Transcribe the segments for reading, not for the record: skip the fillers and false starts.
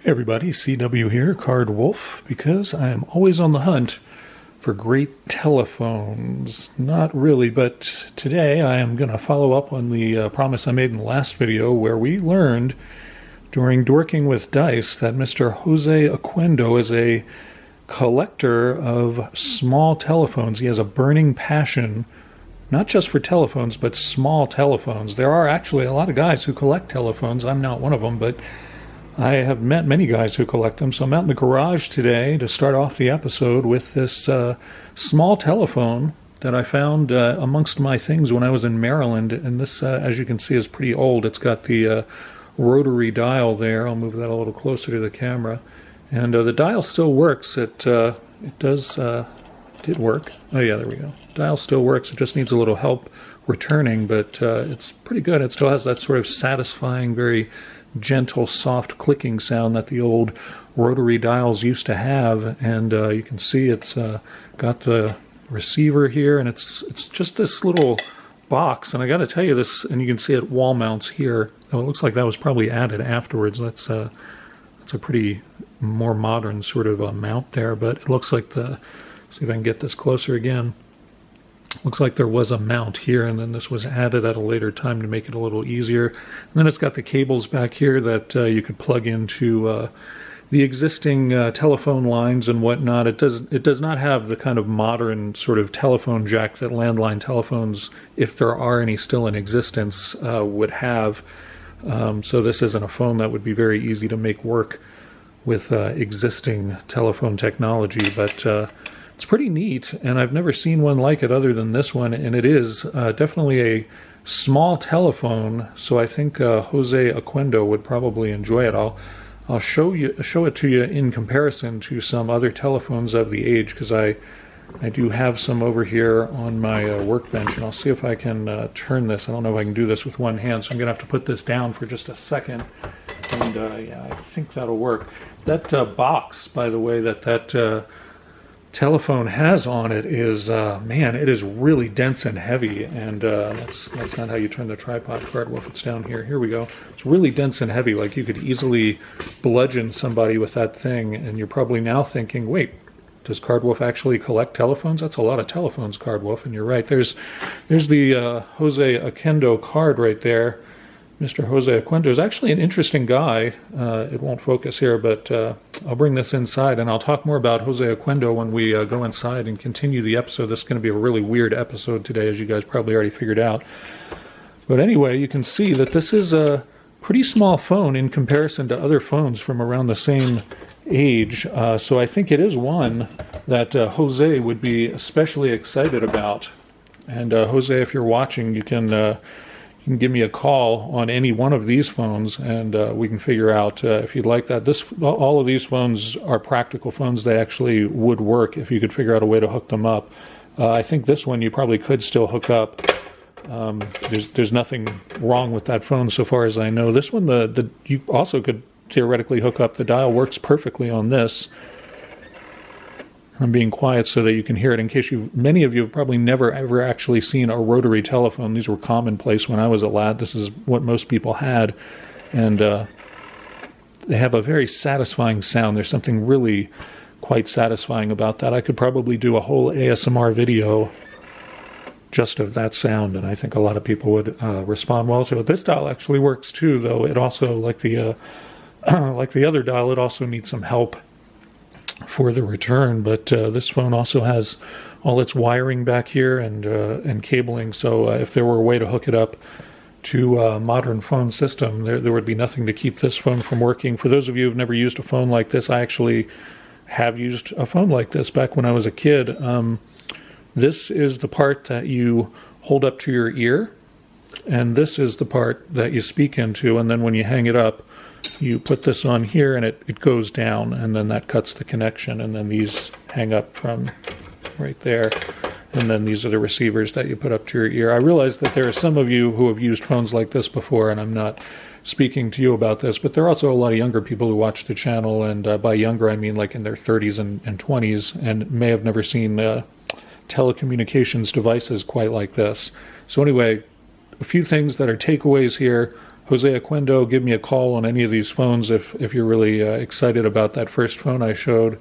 Hey everybody, CW here, Card Wolf, because I am always on the hunt for great telephones. Not really, but today I am going to follow up on the promise I made in the last video where we learned during Dorking with Dice that Mr. Jose Oquendo is a collector of small telephones. He has a burning passion, not just for telephones, but small telephones. There are actually a lot of guys who collect telephones. I'm not one of them, but I have met many guys who collect them, so I'm out in the garage today to start off the episode with this small telephone that I found amongst my things when I was in Maryland. And this, as you can see, is pretty old. It's got the rotary dial there. I'll move that a little closer to the camera. And the dial still works. It did work. Oh yeah, there we go. Dial still works. It just needs a little help returning, but it's pretty good. It still has that sort of satisfying, very gentle, soft clicking sound that the old rotary dials used to have. And you can see it's got the receiver here, and it's just this little box. And I got to tell you this, and you can see it wall mounts here. Oh, it looks like that was probably added afterwards. That's a pretty more modern sort of mount there, but it looks like see if I can get this closer again. Looks like there was a mount here, and then this was added at a later time to make it a little easier. And then it's got the cables back here that you could plug into the existing telephone lines and whatnot. It does not have the kind of modern sort of telephone jack that landline telephones, if there are any still in existence, would have. So this isn't a phone that would be very easy to make work with existing telephone technology, but it's pretty neat, and I've never seen one like it other than this one, and it is definitely a small telephone, so I think Jose Oquendo would probably enjoy it. I'll show it to you in comparison to some other telephones of the age, because I do have some over here on my workbench, and I'll see if I can turn this. I don't know if I can do this with one hand, so I'm going to have to put this down for just a second, and yeah, I think that'll work. That box, by the way, that telephone has on it is, man, it is really dense and heavy, and that's not how you turn the tripod, Card Wolf. It's down here. Here we go. It's really dense and heavy, like you could easily bludgeon somebody with that thing, and you're probably now thinking, wait, does Card Wolf actually collect telephones? That's a lot of telephones, Card Wolf, and you're right. There's the Jose Oquendo card right there. Mr. Jose Oquendo is actually an interesting guy. It won't focus here, but I'll bring this inside, and I'll talk more about Jose Oquendo when we go inside and continue the episode. This is going to be a really weird episode today, as you guys probably already figured out. But anyway, you can see that this is a pretty small phone in comparison to other phones from around the same age. So I think it is one that Jose would be especially excited about. And Jose, if you're watching, you can give me a call on any one of these phones, and we can figure out if you'd like that. All of these phones are practical phones. They actually would work if you could figure out a way to hook them up. I think this one you probably could still hook up. There's nothing wrong with that phone so far as I know. This one, you also could theoretically hook up. The dial works perfectly on this. I'm being quiet so that you can hear it, in case many of you have probably never ever actually seen a rotary telephone. These were commonplace when I was a lad. This is what most people had, and they have a very satisfying sound. There's something really quite satisfying about that. I could probably do a whole ASMR video just of that sound, and I think a lot of people would respond well to it. This dial actually works too, though. It also, like the other dial, it also needs some help for the return, but this phone also has all its wiring back here and cabling, so if there were a way to hook it up to a modern phone system, there would be nothing to keep this phone from working. For those of you who've never used a phone like this, I actually have used a phone like this back when I was a kid. This is the part that you hold up to your ear, and this is the part that you speak into, and then when you hang it up, you put this on here and it goes down, and then that cuts the connection, and then these hang up from right there, and then these are the receivers that you put up to your ear. I realize that there are some of you who have used phones like this before, and I'm not speaking to you about this, but there are also a lot of younger people who watch the channel, and by younger I mean like in their 30s and 20s, and may have never seen telecommunications devices quite like this. So anyway, a few things that are takeaways here. Jose Oquendo, give me a call on any of these phones if you're really excited about that first phone I showed.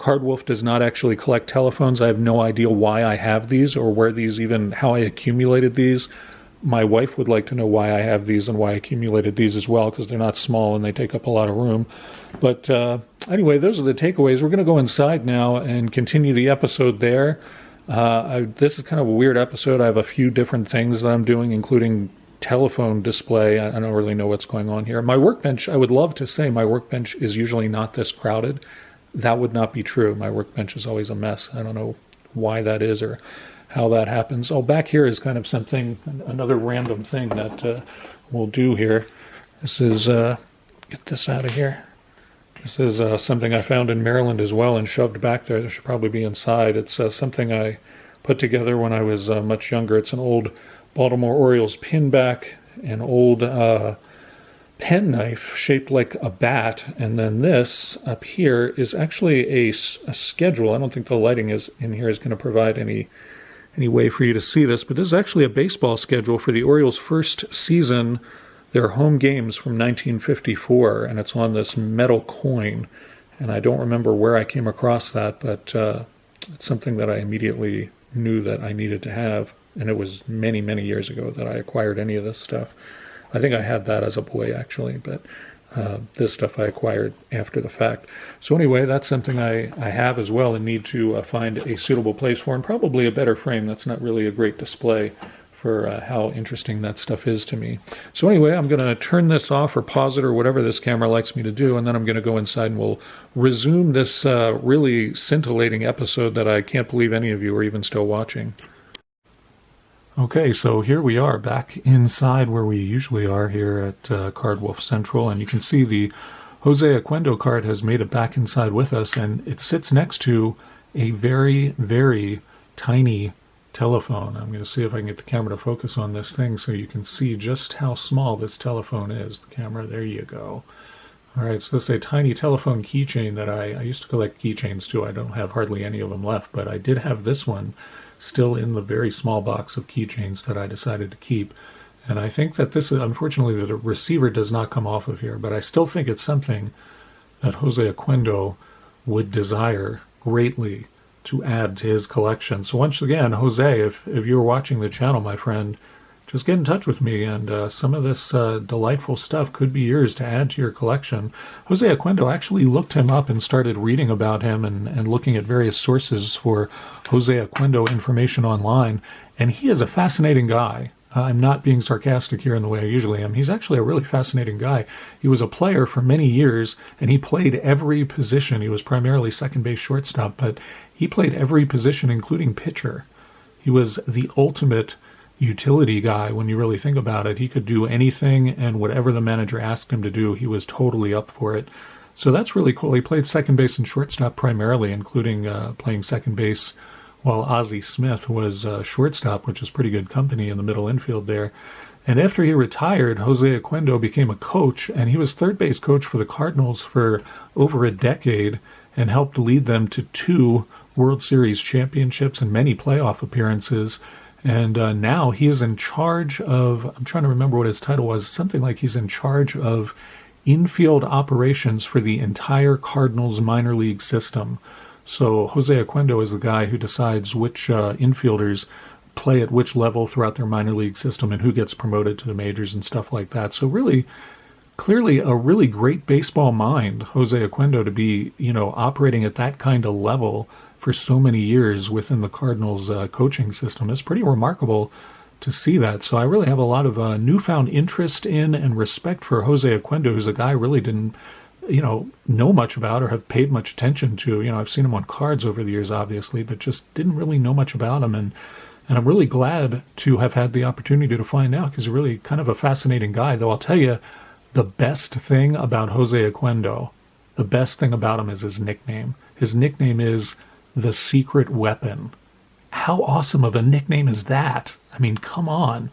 Cardwolf does not actually collect telephones. I have no idea why I have these or where these even, how I accumulated these. My wife would like to know why I have these and why I accumulated these as well, because they're not small and they take up a lot of room. But anyway, those are the takeaways. We're going to go inside now and continue the episode there. This is kind of a weird episode. I have a few different things that I'm doing, including telephone display. I don't really know what's going on here. My workbench, I would love to say my workbench is usually not this crowded. That would not be true. My workbench is always a mess. I don't know why that is or how that happens. Oh, back here is kind of something, another random thing that we'll do here. This is, get this out of here. This is something I found in Maryland as well and shoved back there. This should probably be inside. It's something I put together when I was much younger. It's an old Baltimore Orioles pinback, an old penknife shaped like a bat, and then this up here is actually a schedule. I don't think the lighting is in here is going to provide any way for you to see this, but this is actually a baseball schedule for the Orioles' first season, their home games from 1954, and it's on this metal coin, and I don't remember where I came across that, but it's something that I immediately knew that I needed to have, and it was many, many years ago that I acquired any of this stuff. I think I had that as a boy, actually, but this stuff I acquired after the fact. So anyway, that's something I have as well and need to find a suitable place for, and probably a better frame. That's not really a great display for how interesting that stuff is to me. So anyway, I'm going to turn this off or pause it or whatever this camera likes me to do, and then I'm going to go inside and we'll resume this really scintillating episode that I can't believe any of you are even still watching. Okay, so here we are back inside where we usually are here at Cardwolf Central, and you can see the Jose Oquendo card has made it back inside with us, and it sits next to a very, very tiny telephone. I'm going to see if I can get the camera to focus on this thing so you can see just how small this telephone is. The camera, there you go. All right, so this is a tiny telephone keychain that I used to collect keychains too. I don't have hardly any of them left, but I did have this one still in the very small box of keychains that I decided to keep. And I think that this is, unfortunately, the receiver does not come off of here, but I still think it's something that Jose Oquendo would desire greatly to add to his collection. So once again, Jose, if you're watching the channel, my friend, just get in touch with me, and some of this delightful stuff could be yours to add to your collection. Jose Oquendo, actually looked him up and started reading about him and looking at various sources for Jose Oquendo information online, and he is a fascinating guy. I'm not being sarcastic here in the way I usually am. He's actually a really fascinating guy. He was a player for many years, and he played every position. He was primarily second base shortstop, but he played every position, including pitcher. He was the ultimate utility guy when you really think about it. He could do anything, and whatever the manager asked him to do, he was totally up for it. So that's really cool. He played second base and shortstop primarily, including playing second base while Ozzie Smith was shortstop, which is pretty good company in the middle infield there. And after he retired, Jose Oquendo became a coach, and he was third base coach for the Cardinals for over a decade and helped lead them to 2 World Series championships and many playoff appearances. And now he is in charge of, I'm trying to remember what his title was, something like he's in charge of infield operations for the entire Cardinals minor league system. So Jose Oquendo is the guy who decides which infielders play at which level throughout their minor league system and who gets promoted to the majors and stuff like that. So really, clearly a really great baseball mind, Jose Oquendo, to be, operating at that kind of level for so many years within the Cardinals coaching system. It's pretty remarkable to see that. So I really have a lot of newfound interest in and respect for Jose Oquendo, who's a guy I really didn't, know much about or have paid much attention to. I've seen him on cards over the years, obviously, but just didn't really know much about him. And I'm really glad to have had the opportunity to find out, because he's really kind of a fascinating guy. Though I'll tell you, the best thing about Jose Oquendo, the best thing about him is his nickname. His nickname is the Secret Weapon. How awesome of a nickname is that? I mean, come on.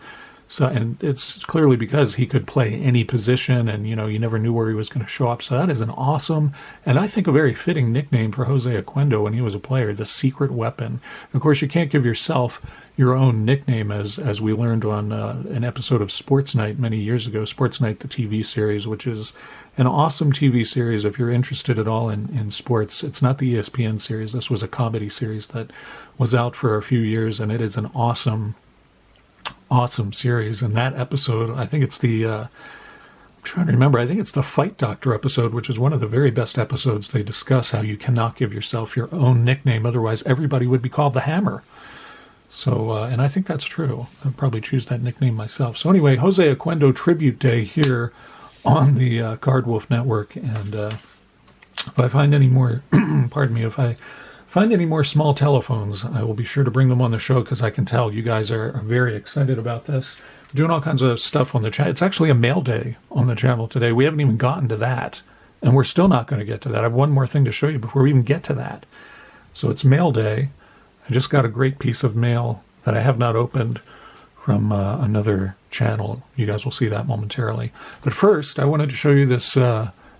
So, and it's clearly because he could play any position, and you never knew where he was going to show up. So that is an awesome, and I think a very fitting nickname for Jose Oquendo when he was a player, the secret weapon. Of course, you can't give yourself your own nickname, as we learned on an episode of Sports Night many years ago, Sports Night, the TV series, which is an awesome TV series if you're interested at all in sports. It's not the ESPN series. This was a comedy series that was out for a few years, and it is an awesome series. And that episode, I think it's I'm trying to remember, I think it's the Fight Doctor episode, which is one of the very best episodes. They discuss how you cannot give yourself your own nickname, otherwise everybody would be called the Hammer. So, and I think that's true. I'd probably choose that nickname myself. So anyway, Jose Oquendo Tribute Day here on the Card Wolf Network. And if I find any more, pardon me, if I find any more small telephones, I will be sure to bring them on the show, because I can tell you guys are very excited about this. We're doing all kinds of stuff on the channel. It's actually a mail day on the channel today. We haven't even gotten to that, and we're still not going to get to that. I have one more thing to show you before we even get to that. So it's mail day. I just got a great piece of mail that I have not opened from another channel. You guys will see that momentarily. But first, I wanted to show you this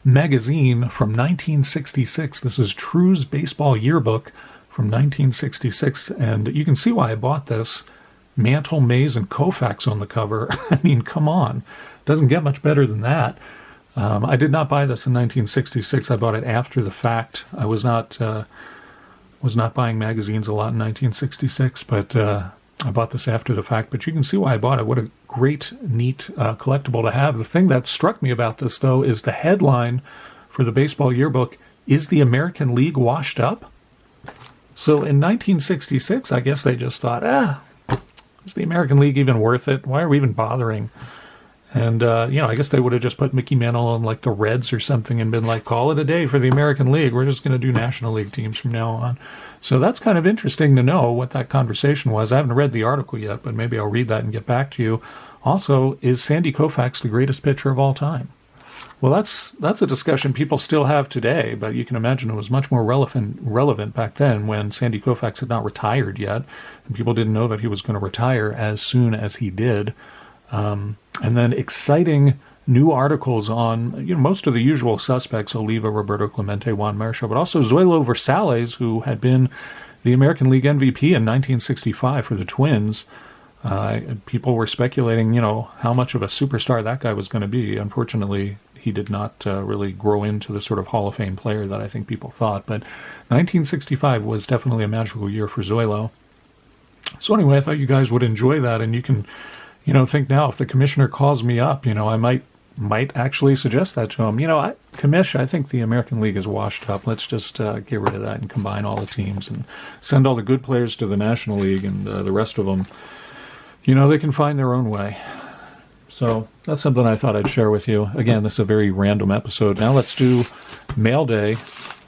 magazine from 1966. This is True's Baseball Yearbook from 1966, and you can see why I bought this. Mantle, Mays, and Koufax on the cover. I mean, come on. Doesn't get much better than that. I did not buy this in 1966. I bought it after the fact. I was not buying magazines a lot in 1966, but I bought this after the fact. But you can see why I bought it. What a great, neat collectible to have. The thing that struck me about this, though, is the headline for the Baseball Yearbook, "Is the American League washed up?" So in 1966, I guess they just thought, is the American League even worth it? Why are we even bothering? And, I guess they would have just put Mickey Mantle on, like, the Reds or something and been like, call it a day for the American League. We're just going to do National League teams from now on. So that's kind of interesting to know what that conversation was. I haven't read the article yet, but maybe I'll read that and get back to you. Also, is Sandy Koufax the greatest pitcher of all time? Well, that's a discussion people still have today, but you can imagine it was much more relevant back then when Sandy Koufax had not retired yet, and people didn't know that he was going to retire as soon as he did. And then exciting new articles on most of the usual suspects, Oliva, Roberto Clemente, Juan Marichal, but also Zoilo Versales, who had been the American League MVP in 1965 for the Twins. People were speculating, how much of a superstar that guy was going to be. Unfortunately, he did not really grow into the sort of Hall of Fame player that I think people thought. But 1965 was definitely a magical year for Zoilo. So anyway, I thought you guys would enjoy that, and you can, think now if the commissioner calls me up, I might actually suggest that to him. Commish, I think the American League is washed up. Let's just get rid of that and combine all the teams and send all the good players to the National League, and the rest of them, they can find their own way. So that's something I thought I'd share with you. Again, this is a very random episode. Now let's do Mail Day.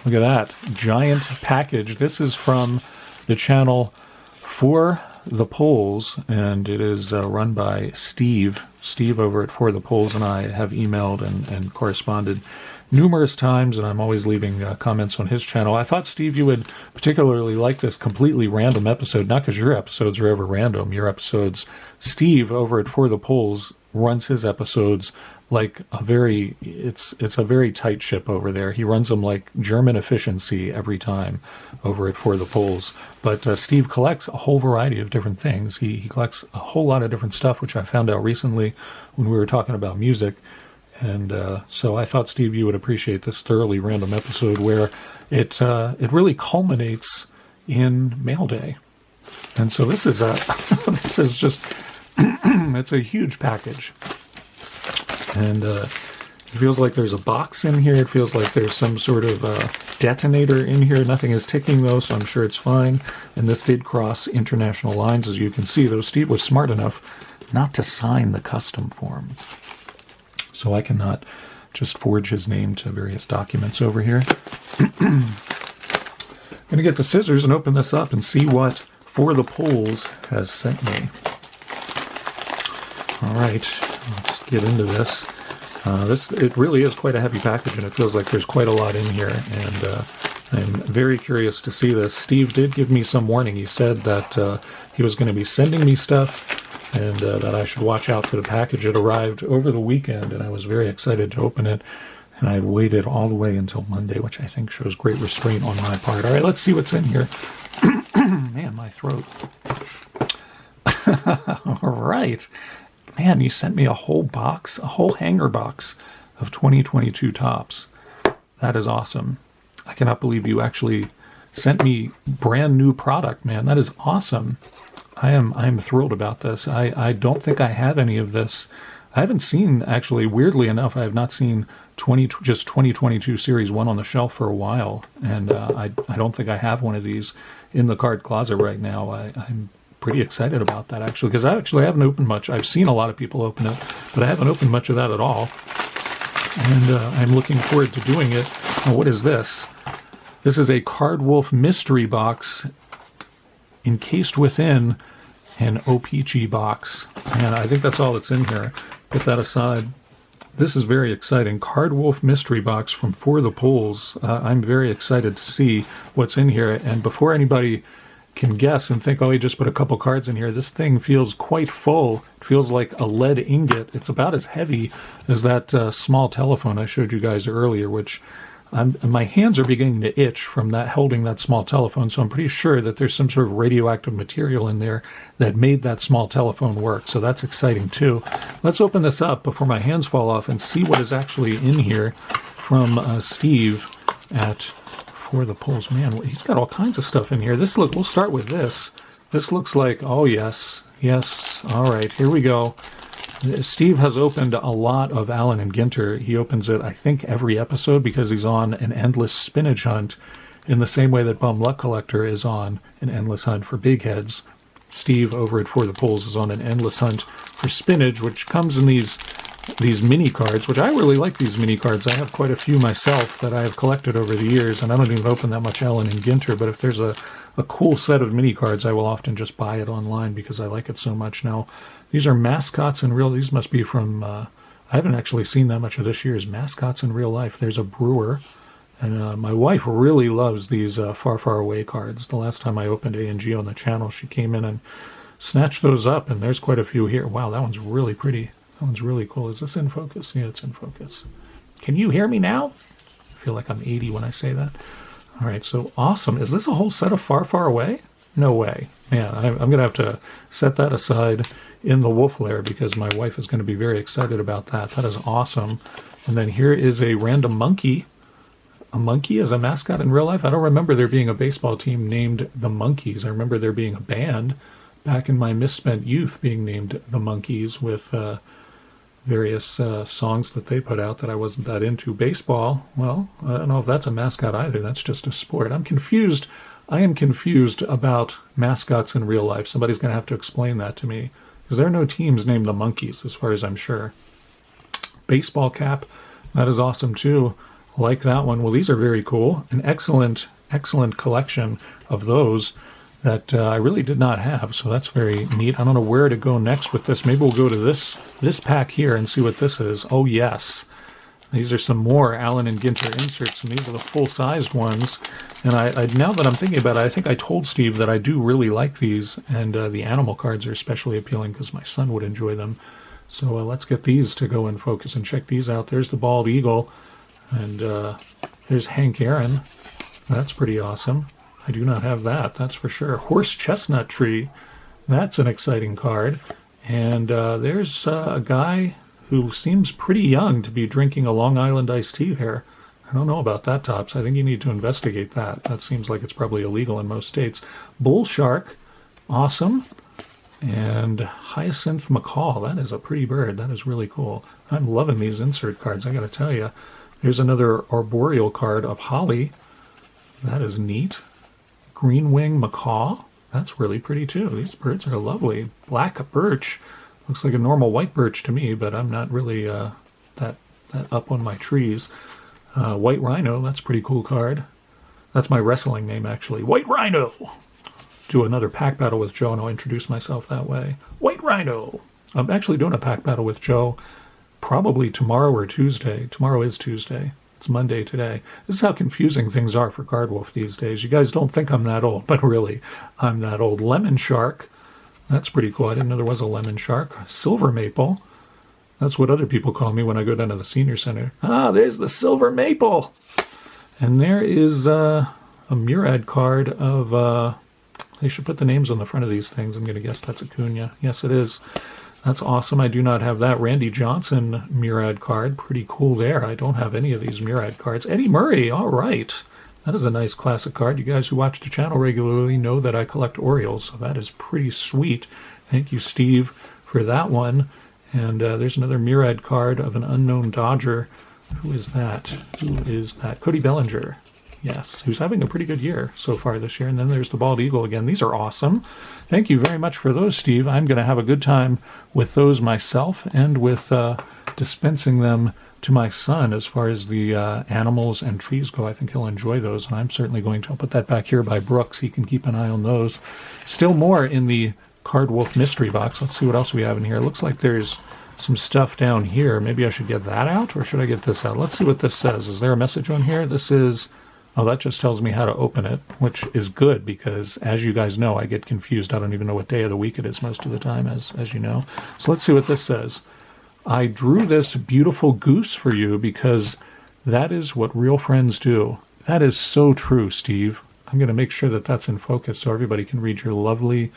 Look at that. Giant package. This is from the channel For the Polls, and it is run by Steve. Steve over at For the Polls and I have emailed and corresponded numerous times, and I'm always leaving comments on his channel. I thought, Steve, you would particularly like this completely random episode, not because your episodes are ever random. Your episodes, Steve over at For the Polls runs his episodes like it's a very tight ship over there. He runs them like German efficiency every time over at For the Polls. But Steve collects a whole variety of different things. He collects a whole lot of different stuff, which I found out recently when we were talking about music. And so I thought, Steve, you would appreciate this thoroughly random episode where it really culminates in Mail Day. And so this is this is just it's a huge package. And it feels like there's a box in here. It feels like there's some sort of detonator in here. Nothing is ticking, though, so I'm sure it's fine. And this did cross international lines, as you can see, though Steve was smart enough not to sign the custom form. So I cannot just forge his name to various documents over here. I'm going to get the scissors and open this up and see what For the Polls has sent me. All right, let's get into this. It really is quite a heavy package, and it feels like there's quite a lot in here, and I'm very curious to see this. Steve did give me some warning. He said that he was going to be sending me stuff and that I should watch out for the package. It arrived over the weekend, and I was very excited to open it. And I had waited all the way until Monday, which I think shows great restraint on my part. All right, let's see what's in here. Man, my throat. All right. Man, you sent me a whole box, a whole hanger box of 2022 tops. That is awesome. I cannot believe you actually sent me brand new product, man. That is awesome. I am thrilled about this. I don't think I have any of this. I haven't seen, actually, weirdly enough, I have not seen 2022 Series 1 on the shelf for a while, and I don't think I have one of these in the card closet right now. I'm pretty excited about that, actually, because I actually haven't opened much. I've seen a lot of people open it, but I haven't opened much of that at all, and I'm looking forward to doing it. Now, what is this? This is a Card Wolf mystery box encased within an OPG box, and I think that's all that's in here. Put that aside. This is very exciting. Card Wolf mystery box from For the Pools. I'm very excited to see what's in here. And before anybody can guess and think, oh, he just put a couple cards in here, this thing feels quite full. It feels like a lead ingot. It's about as heavy as that small telephone I showed you guys earlier, which my hands are beginning to itch from that holding that small telephone, so I'm pretty sure that there's some sort of radioactive material in there that made that small telephone work, so that's exciting too. Let's open this up before my hands fall off and see what is actually in here from Steve at For the Pools. Man, he's got all kinds of stuff in here. We'll start with this. This looks like, oh yes, all right, here we go. Steve has opened a lot of Allen and Ginter. He opens it, I think, every episode because he's on an endless spinach hunt in the same way that Bum Luck Collector is on an endless hunt for big heads. Steve over at For the Pools is on an endless hunt for spinach, which comes in these mini cards, which I really like these mini cards. I have quite a few myself that I have collected over the years, and I don't even open that much Allen and Ginter, but if there's a cool set of mini cards, I will often just buy it online because I like it so much. Now, these are mascots in real. These must be from. I haven't actually seen that much of this year's mascots in real life. There's a brewer, and my wife really loves these Far Far Away cards. The last time I opened A&G on the channel, she came in and snatched those up, and there's quite a few here. Wow, that one's really pretty. That one's really cool. Is this in focus? Yeah, it's in focus. Can you hear me now? I feel like I'm 80 when I say that. All right, so awesome. Is this a whole set of Far Far Away? No way. Man, I'm going to have to set that aside in the wolf lair because my wife is going to be very excited about that. That is awesome. And then here is a random monkey. A monkey as a mascot in real life? I don't remember there being a baseball team named the Monkeys. I remember there being a band back in my misspent youth being named the Monkeys with various songs that they put out that I wasn't that into. Baseball, well, I don't know if that's a mascot either. That's just a sport. I'm confused. I am confused about mascots in real life. Somebody's going to have to explain that to me. Because there are no teams named the Monkeys, as far as I'm sure. Baseball cap, that is awesome too. I like that one. Well, these are very cool. An excellent collection of those that I really did not have, so that's very neat. I don't know where to go next with this. Maybe we'll go to this pack here and see what this is. Oh, yes. These are some more Allen and Ginter inserts, and these are the full-sized ones. And I now that I'm thinking about it, I think I told Steve that I do really like these, and the animal cards are especially appealing because my son would enjoy them. So let's get these to go in focus and check these out. There's the bald eagle, and there's Hank Aaron. That's pretty awesome. I do not have that, that's for sure. Horse Chestnut Tree, that's an exciting card. And there's a guy who seems pretty young to be drinking a Long Island iced tea there. I don't know about that, Tops. I think you need to investigate that. That seems like it's probably illegal in most states. Bull Shark, awesome. And Hyacinth Macaw, that is a pretty bird. That is really cool. I'm loving these insert cards, I gotta tell you. There's another arboreal card of Holly. That is neat. Green Wing Macaw, that's really pretty too. These birds are lovely. Black Birch, looks like a normal white birch to me, but I'm not really that up on my trees. White Rhino, that's a pretty cool card. That's my wrestling name, actually. White Rhino! Do another pack battle with Joe, and I'll introduce myself that way. White Rhino! I'm actually doing a pack battle with Joe probably tomorrow or Tuesday. Tomorrow is Tuesday. It's Monday today. This is how confusing things are for Card Wolf these days. You guys don't think I'm that old, but really, I'm that old. Lemon Shark. That's pretty cool. I didn't know there was a lemon shark. Silver maple. That's what other people call me when I go down to the senior center. Ah, there's the silver maple. And there is a Murad card of, they should put the names on the front of these things. I'm going to guess that's Acuna. Yes, it is. That's awesome. I do not have that. Randy Johnson Murad card. Pretty cool there. I don't have any of these Murad cards. Eddie Murray. All right. That is a nice classic card. You guys who watch the channel regularly know that I collect Orioles, so that is pretty sweet. Thank you, Steve, for that one. And there's another Murad card of an unknown Dodger. Who is that? Who is that? Cody Bellinger. Yes, who's having a pretty good year so far this year. And then there's the bald eagle again. These are awesome. Thank you very much for those, Steve. I'm going to have a good time with those myself and with dispensing them to my son as far as the animals and trees go. I think he'll enjoy those, and I'm certainly going to. I'll put that back here by Brooks. He can keep an eye on those. Still more in the Card Wolf mystery box. Let's see what else we have in here. It looks like there's some stuff down here. Maybe I should get that out, or should I get this out? Let's see what this says. Is there a message on here? This is... Oh, that just tells me how to open it, which is good because, as you guys know, I get confused. I don't even know what day of the week it is most of the time, as you know. So let's see what this says. I drew this beautiful goose for you because that is what real friends do. That is so true, Steve. I'm going to make sure that that's in focus so everybody can read your lovely,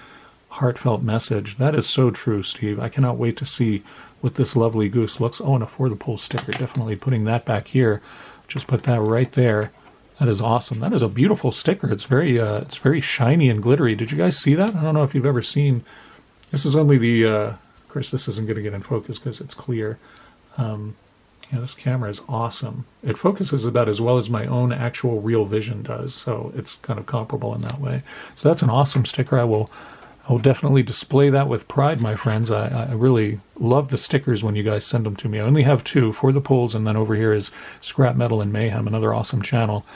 heartfelt message. That is so true, Steve. I cannot wait to see what this lovely goose looks. Oh, and a For the Pole sticker. Definitely putting that back here. Just put that right there. That is awesome. That is a beautiful sticker. It's very shiny and glittery. Did you guys see that? I don't know if you've ever seen. This is only the. Of course, this isn't going to get in focus because it's clear. Yeah, this camera is awesome. It focuses about as well as my own actual real vision does, so it's kind of comparable in that way. So that's an awesome sticker. I will definitely display that with pride, my friends. I really love the stickers when you guys send them to me. I only have two, For the Poles, and then over here is Scrap Metal and Mayhem, another awesome channel.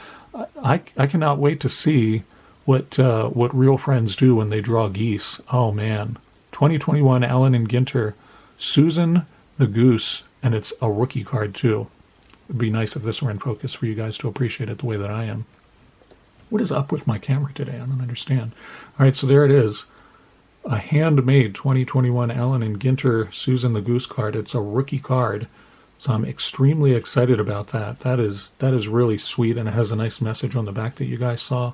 I cannot wait to see what real friends do when they draw geese. Oh, man. 2021 Allen and Ginter, Susan the Goose, and it's a rookie card, too. It'd be nice if this were in focus for you guys to appreciate it the way that I am. What is up with my camera today? I don't understand. All right, so there it is. A handmade 2021 Allen and Ginter Susan the Goose card. It's a rookie card, so I'm extremely excited about that. That is really sweet, and it has a nice message on the back that you guys saw.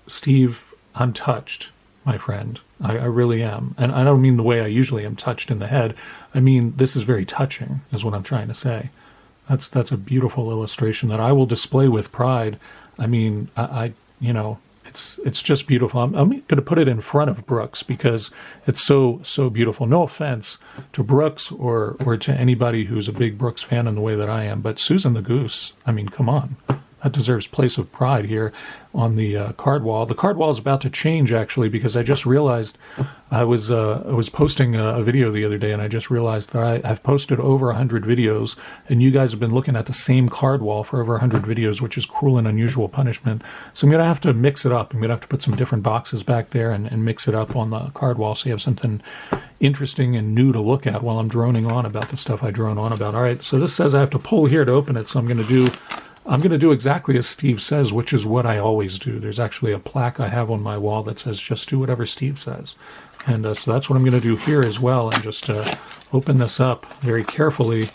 Steve, I'm touched, my friend. I really am, and I don't mean the way I usually am touched in the head. I mean this is very touching, is what I'm trying to say. That's a beautiful illustration that I will display with pride. I mean, I you know. It's just beautiful. I'm going to put it in front of Brooks because it's so beautiful. No offense to Brooks or to anybody who's a big Brooks fan in the way that I am, but Susan the Goose, I mean, come on. That deserves place of pride here on the card wall. The card wall is about to change, actually, because I just realized I was posting a video the other day, and I just realized that I've posted over 100 videos, and you guys have been looking at the same card wall for over 100 videos, which is cruel and unusual punishment. So I'm going to have to mix it up. I'm going to have to put some different boxes back there and mix it up on the card wall so you have something interesting and new to look at while I'm droning on about the stuff I drone on about. All right, so this says I have to pull here to open it, so I'm going to do exactly as Steve says, which is what I always do. There's actually a plaque I have on my wall that says, just do whatever Steve says. And so that's what I'm going to do here as well, and just open this up very carefully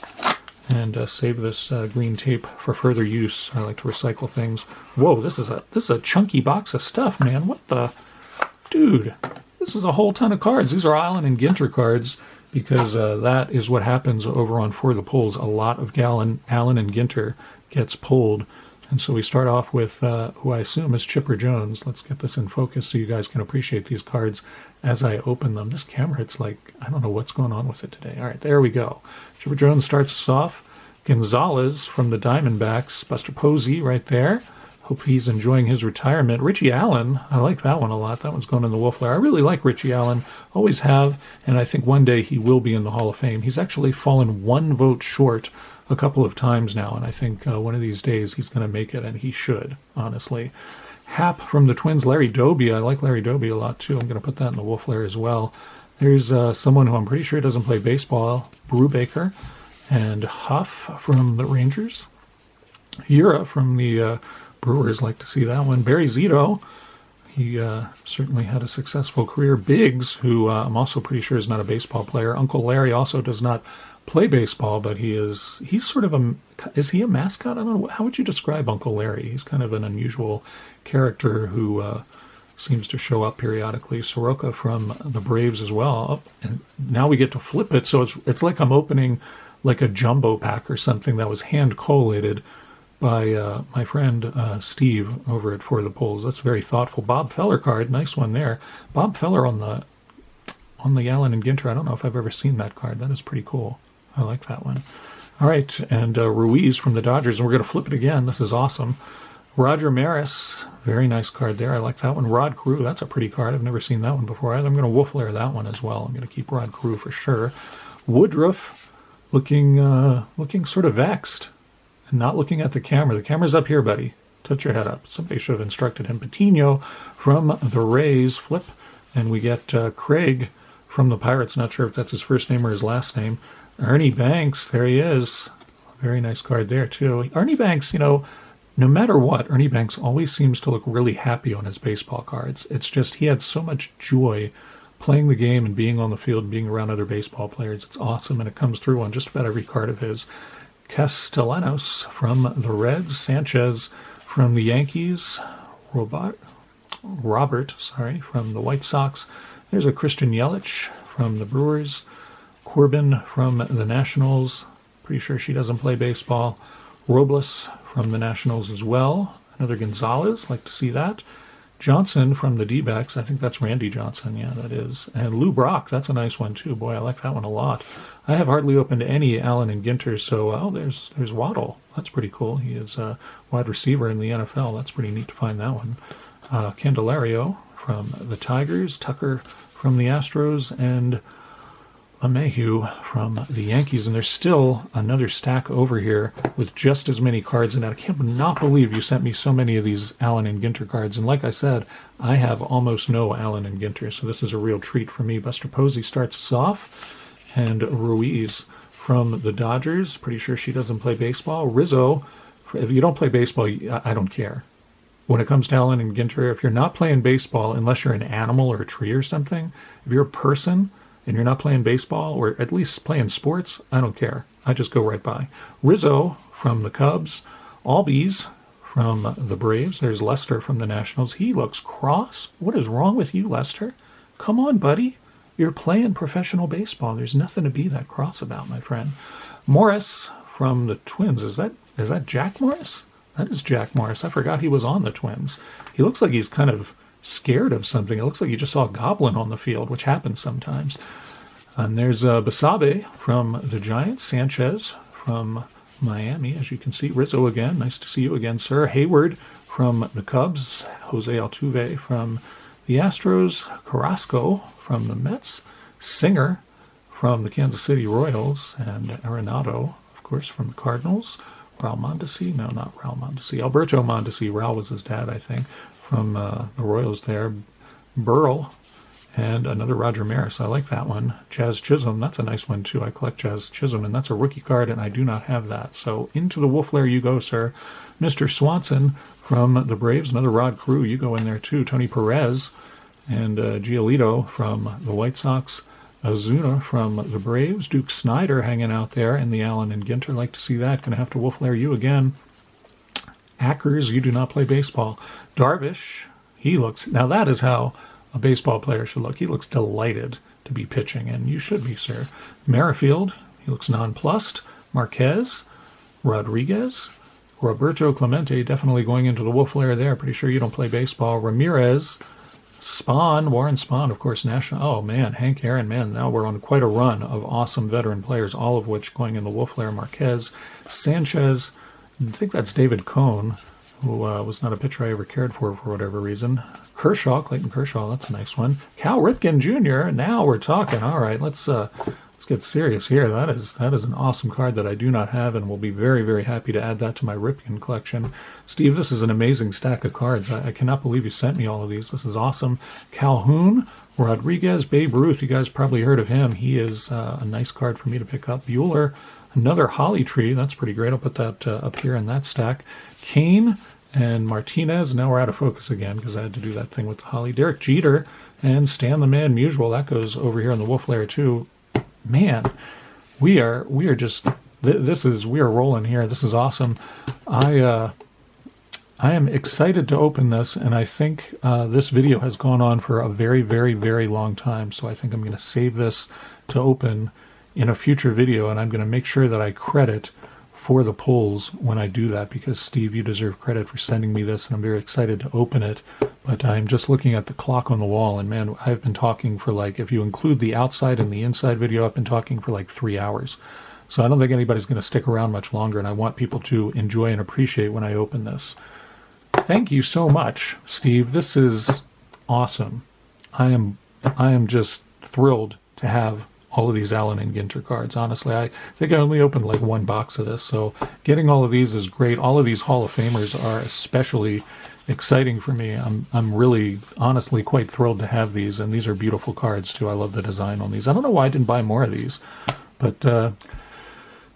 and save this green tape for further use. I like to recycle things. Whoa, this is a chunky box of stuff, man. What the? Dude, this is a whole ton of cards. These are Allen and Ginter cards because that is what happens over on For the Poles. A lot of Allen and Ginter gets pulled, and so we start off with who I assume is Chipper Jones. Let's get this in focus so you guys can appreciate these cards as I open them. This camera, it's like, I don't know what's going on with it today. All right, there we go. Chipper Jones starts us off. Gonzalez from the Diamondbacks, Buster Posey right there. Hope he's enjoying his retirement. Richie Allen, I like that one a lot. That one's going in the Wolf Lair. I really like Richie Allen, always have, and I think one day he will be in the Hall of Fame. He's actually fallen one vote short a couple of times now, and I think one of these days he's going to make it, and he should, honestly. Hap from the Twins, Larry Doby. I like Larry Doby a lot, too. I'm going to put that in the Wolf Lair as well. There's someone who I'm pretty sure doesn't play baseball, Brubaker, and Huff from the Rangers. Hira from the Brewers, like to see that one. Barry Zito, He certainly had a successful career. Biggs, who I'm also pretty sure is not a baseball player. Uncle Larry also does not play baseball, but he's sort of is he a mascot? I don't know. How would you describe Uncle Larry? He's kind of an unusual character who seems to show up periodically. Soroka from the Braves as well. Oh, and now we get to flip it, so it's like I'm opening like a jumbo pack or something that was hand collated by my friend Steve over at For the Polls. That's very thoughtful. Bob Feller card, nice one there. Bob Feller on the Allen and Ginter. I don't know if I've ever seen that card. That is pretty cool. I like that one. All right, and Ruiz from the Dodgers, and we're going to flip it again. This is awesome. Roger Maris, very nice card there. I like that one. Rod Carew, that's a pretty card. I've never seen that one before either. I'm going to wolf layer that one as well. I'm going to keep Rod Carew for sure. Woodruff, looking sort of vexed and not looking at the camera. The camera's up here, buddy. Touch your head up. Somebody should have instructed him. Patino from the Rays, flip, and we get Craig from the Pirates. Not sure if that's his first name or his last name. Ernie Banks, there he is. Very nice card there, too. Ernie Banks, no matter what, Ernie Banks always seems to look really happy on his baseball cards. It's just he had so much joy playing the game and being on the field and being around other baseball players. It's awesome, and it comes through on just about every card of his. Castellanos from the Reds. Sanchez from the Yankees. Robert, from the White Sox. There's a Christian Yelich from the Brewers. Corbin from the Nationals. Pretty sure she doesn't play baseball. Robles from the Nationals as well. Another Gonzalez. Like to see that. Johnson from the D-backs. I think that's Randy Johnson. Yeah, that is. And Lou Brock. That's a nice one, too. Boy, I like that one a lot. I have hardly opened any Allen and Ginter, so there's Waddle. That's pretty cool. He is a wide receiver in the NFL. That's pretty neat to find that one. Candelario from the Tigers. Tucker from the Astros. And LeMahieu from the Yankees, and there's still another stack over here with just as many cards in it. I cannot believe you sent me so many of these Allen and Ginter cards, and like I said, I have almost no Allen and Ginter, so this is a real treat for me. Buster Posey starts us off, and Ruiz from the Dodgers. Pretty sure she doesn't play baseball. Rizzo, if you don't play baseball, I don't care. When it comes to Allen and Ginter, if you're not playing baseball, unless you're an animal or a tree or something, if you're a person and you're not playing baseball, or at least playing sports, I don't care. I just go right by. Rizzo from the Cubs. Albies from the Braves. There's Lester from the Nationals. He looks cross. What is wrong with you, Lester? Come on, buddy. You're playing professional baseball. There's nothing to be that cross about, my friend. Morris from the Twins. Is that Jack Morris? That is Jack Morris. I forgot he was on the Twins. He looks like he's kind of scared of something. It looks like you just saw a goblin on the field, which happens sometimes. And there's Basabe from the Giants. Sanchez from Miami, as you can see. Rizzo again. Nice to see you again, sir. Hayward from the Cubs. Jose Altuve from the Astros. Carrasco from the Mets. Singer from the Kansas City Royals. And Arenado, of course, from the Cardinals. Raul Mondesi. No, not Raul Mondesi. Alberto Mondesi. Raul was his dad, I think, from the Royals there. Burrell and another Roger Maris. I like that one. Jazz Chisholm. That's a nice one, too. I collect Jazz Chisholm, and that's a rookie card, and I do not have that. So into the wolf lair you go, sir. Mr. Swanson from the Braves. Another Rod Carew. You go in there, too. Tony Perez and Giolito from the White Sox. Ozuna from the Braves. Duke Snyder hanging out there in the Allen and Ginter. Like to see that. Going to have to wolf lair you again. Ackers, you do not play baseball. Darvish, he looks, now that is how a baseball player should look. He looks delighted to be pitching, and you should be, sir. Merrifield, he looks nonplussed. Marquez, Rodriguez, Roberto Clemente, definitely going into the wolf lair there. Pretty sure you don't play baseball. Ramirez, Warren Spahn, of course, national. Oh, man, Hank Aaron, man, now we're on quite a run of awesome veteran players, all of which going in the wolf lair. Marquez, Sanchez, I think that's David Cohn, who was not a pitcher I ever cared for whatever reason. Kershaw, Clayton Kershaw, that's a nice one. Cal Ripken Jr., now we're talking. All right, let's get serious here. That is an awesome card that I do not have, and will be very, very happy to add that to my Ripken collection. Steve, this is an amazing stack of cards. I cannot believe you sent me all of these. This is awesome. Calhoun, Rodriguez, Babe Ruth, you guys probably heard of him. He is a nice card for me to pick up. Bueller, another Holly Tree. That's pretty great. I'll put that up here in that stack. Kane, and Martinez. Now we're out of focus again because I had to do that thing with the Holly. Derek Jeter and Stan the Man Musial. That goes over here in the wolf layer too. Man, we are just we are rolling here. This is awesome. I am excited to open this, and I think this video has gone on for a very, very, very long time. So I think I'm going to save this to open in a future video, and I'm going to make sure that I credit for the pulls when I do that, because Steve, you deserve credit for sending me this, and I'm very excited to open it. But I'm just looking at the clock on the wall, and man, I've been talking for, like, if you include the outside and the inside video, I've been talking for like 3 hours. So I don't think anybody's going to stick around much longer, and I want people to enjoy and appreciate when I open this. Thank you so much, Steve. This is awesome. I am just thrilled to have all of these Allen and Ginter cards. Honestly, I think I only opened like one box of this, so getting all of these is great. All of these Hall of Famers are especially exciting for me. I'm really, honestly, quite thrilled to have these, and these are beautiful cards too. I love the design on these. I don't know why I didn't buy more of these, but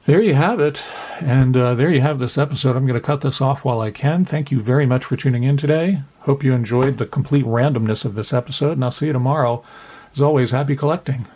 there you have it, and there you have this episode. I'm going to cut this off while I can. Thank you very much for tuning in today. Hope you enjoyed the complete randomness of this episode, and I'll see you tomorrow. As always, happy collecting.